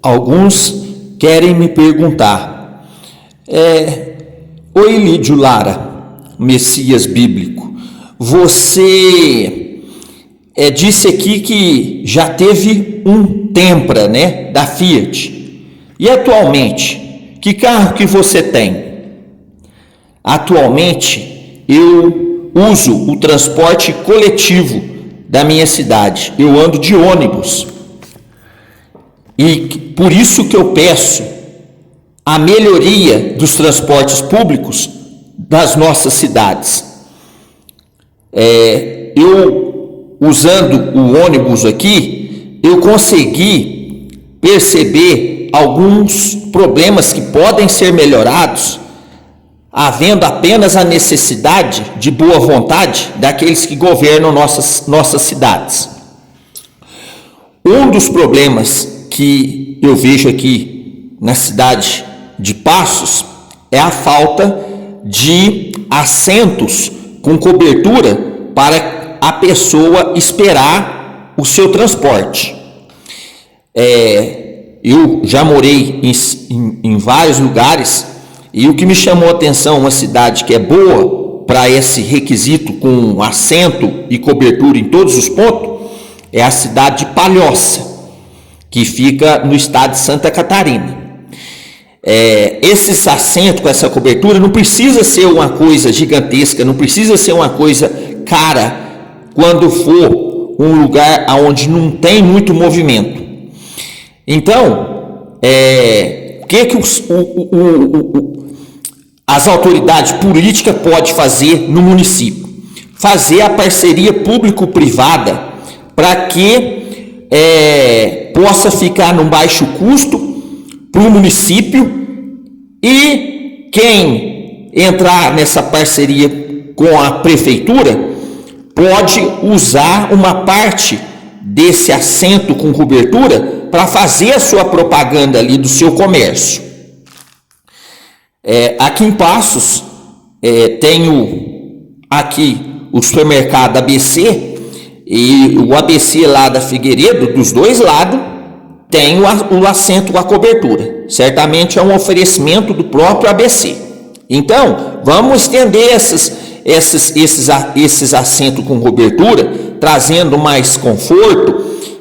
Alguns querem me perguntar, oi Lídio Lara, Messias bíblico, você disse aqui que já teve um Tempra, né, da Fiat, e atualmente, que carro que você tem? Atualmente, eu uso o transporte coletivo da minha cidade, eu ando de ônibus, e por isso que eu peço a melhoria dos transportes públicos das nossas cidades. Eu, usando o ônibus aqui, eu consegui perceber alguns problemas que podem ser melhorados, havendo apenas a necessidade de boa vontade daqueles que governam nossas cidades. Um dos problemas que eu vejo aqui na cidade de Passos é a falta de assentos com cobertura para a pessoa esperar o seu transporte. Eu já morei em vários lugares e o que me chamou a atenção, uma cidade que é boa para esse requisito com assento e cobertura em todos os pontos, é a cidade de Palhoça, que fica no estado de Santa Catarina. Esses assentos com essa cobertura não precisa ser uma coisa gigantesca, não precisa ser uma coisa cara quando for um lugar onde não tem muito movimento. Então, o que as autoridades políticas podem fazer no município? Fazer a parceria público-privada para que possa ficar num baixo custo para o município, e quem entrar nessa parceria com a prefeitura pode usar uma parte desse assento com cobertura para fazer a sua propaganda ali do seu comércio. Aqui em Passos tenho aqui o supermercado ABC, e o ABC lá da Figueiredo, dos dois lados, tem o assento com a cobertura. Certamente é um oferecimento do próprio ABC. Então, vamos estender esses assentos com cobertura, trazendo mais conforto,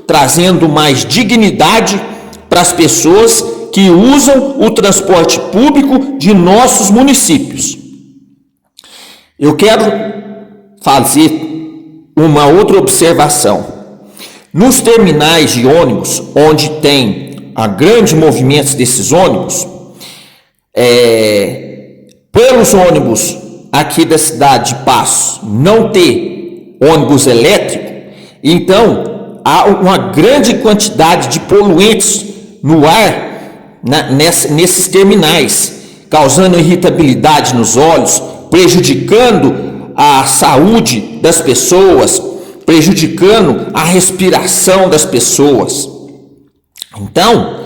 trazendo mais dignidade para as pessoas que usam o transporte público de nossos municípios. Eu quero fazer uma outra observação. Nos terminais de ônibus, onde tem a grande movimento desses ônibus, pelos ônibus aqui da cidade de Passos não ter ônibus elétrico, então há uma grande quantidade de poluentes no ar nesses terminais, causando irritabilidade nos olhos, prejudicando a saúde das pessoas, prejudicando a respiração das pessoas. Então,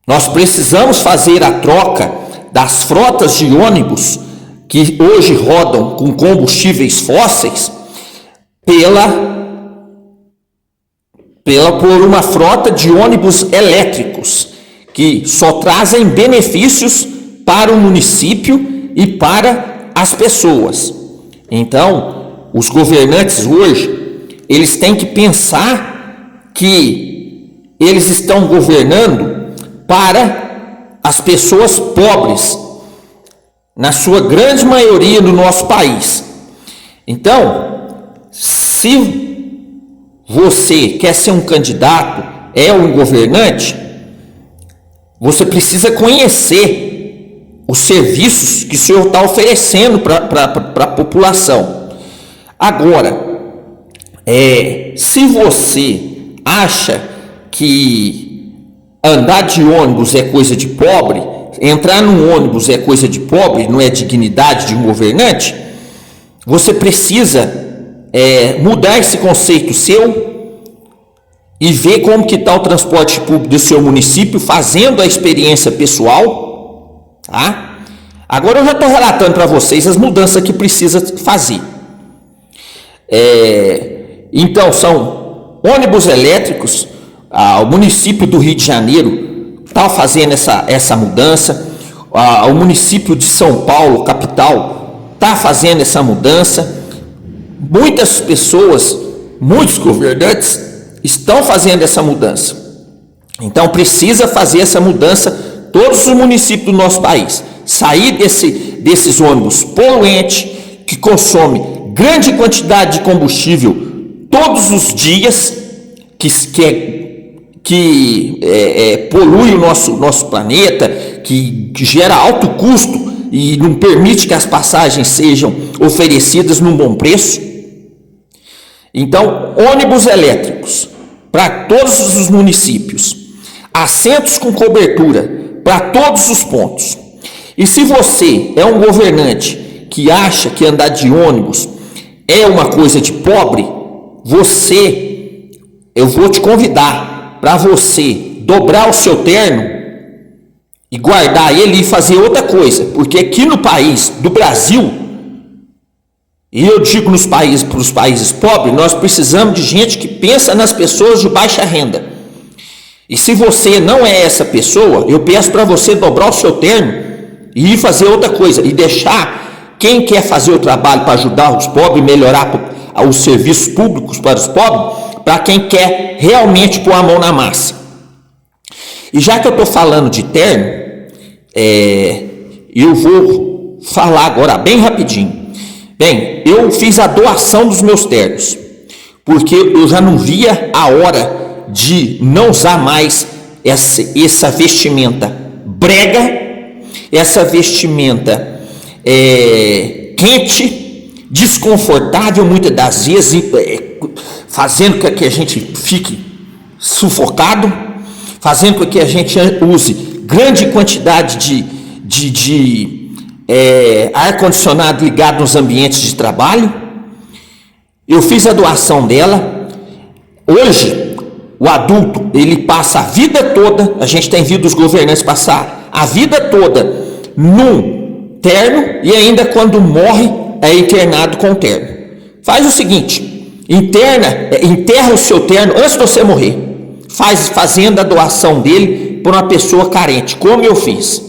nós precisamos fazer a troca das frotas de ônibus que hoje rodam com combustíveis fósseis por uma frota de ônibus elétricos que só trazem benefícios para o município e para as pessoas. Então, os governantes hoje, eles têm que pensar que eles estão governando para as pessoas pobres, na sua grande maioria do nosso país. Então, se você quer ser um candidato, um governante, você precisa conhecer os serviços que o senhor está oferecendo para a população. Agora, se você acha que andar de ônibus é coisa de pobre, entrar num ônibus é coisa de pobre, não é dignidade de um governante, você precisa mudar esse conceito seu e ver como que está o transporte público do seu município, fazendo a experiência pessoal. Tá? Agora eu já estou relatando para vocês as mudanças que precisa fazer. Então são ônibus elétricos, O município do Rio de Janeiro está fazendo essa mudança. O município de São Paulo, capital, está fazendo essa mudança. Muitas pessoas, muitos governantes estão fazendo essa mudança. Então precisa fazer essa mudança todos os municípios do nosso país. Sair desses ônibus poluentes que consomem grande quantidade de combustível todos os dias, que polui o nosso planeta, que gera alto custo e não permite que as passagens sejam oferecidas num bom preço. Então, ônibus elétricos para todos os municípios, assentos com cobertura para todos os pontos. E se você é um governante que acha que andar de ônibus é uma coisa de pobre, eu vou te convidar para você dobrar o seu terno e guardar ele e fazer outra coisa, porque aqui no país do Brasil, e eu digo para os países pobres, nós precisamos de gente que pensa nas pessoas de baixa renda. E se você não é essa pessoa, eu peço para você dobrar o seu terno e ir fazer outra coisa, e deixar quem quer fazer o trabalho para ajudar os pobres, melhorar os serviços públicos para os pobres, para quem quer realmente pôr a mão na massa. E já que eu estou falando de terno, eu vou falar agora bem rapidinho. Bem, eu fiz a doação dos meus ternos, porque eu já não via a hora de não usar mais essa vestimenta brega, essa vestimenta quente, desconfortável muitas das vezes, fazendo com que a gente fique sufocado, fazendo com que a gente use grande quantidade de ar-condicionado ligado nos ambientes de trabalho. Eu fiz a doação dela. Hoje, o adulto, ele passa a vida toda, a gente tem visto os governantes passar a vida toda num terno, e ainda quando morre é internado com terno. Faz o seguinte, enterra o seu terno antes de você morrer, fazendo a doação dele por uma pessoa carente, como eu fiz.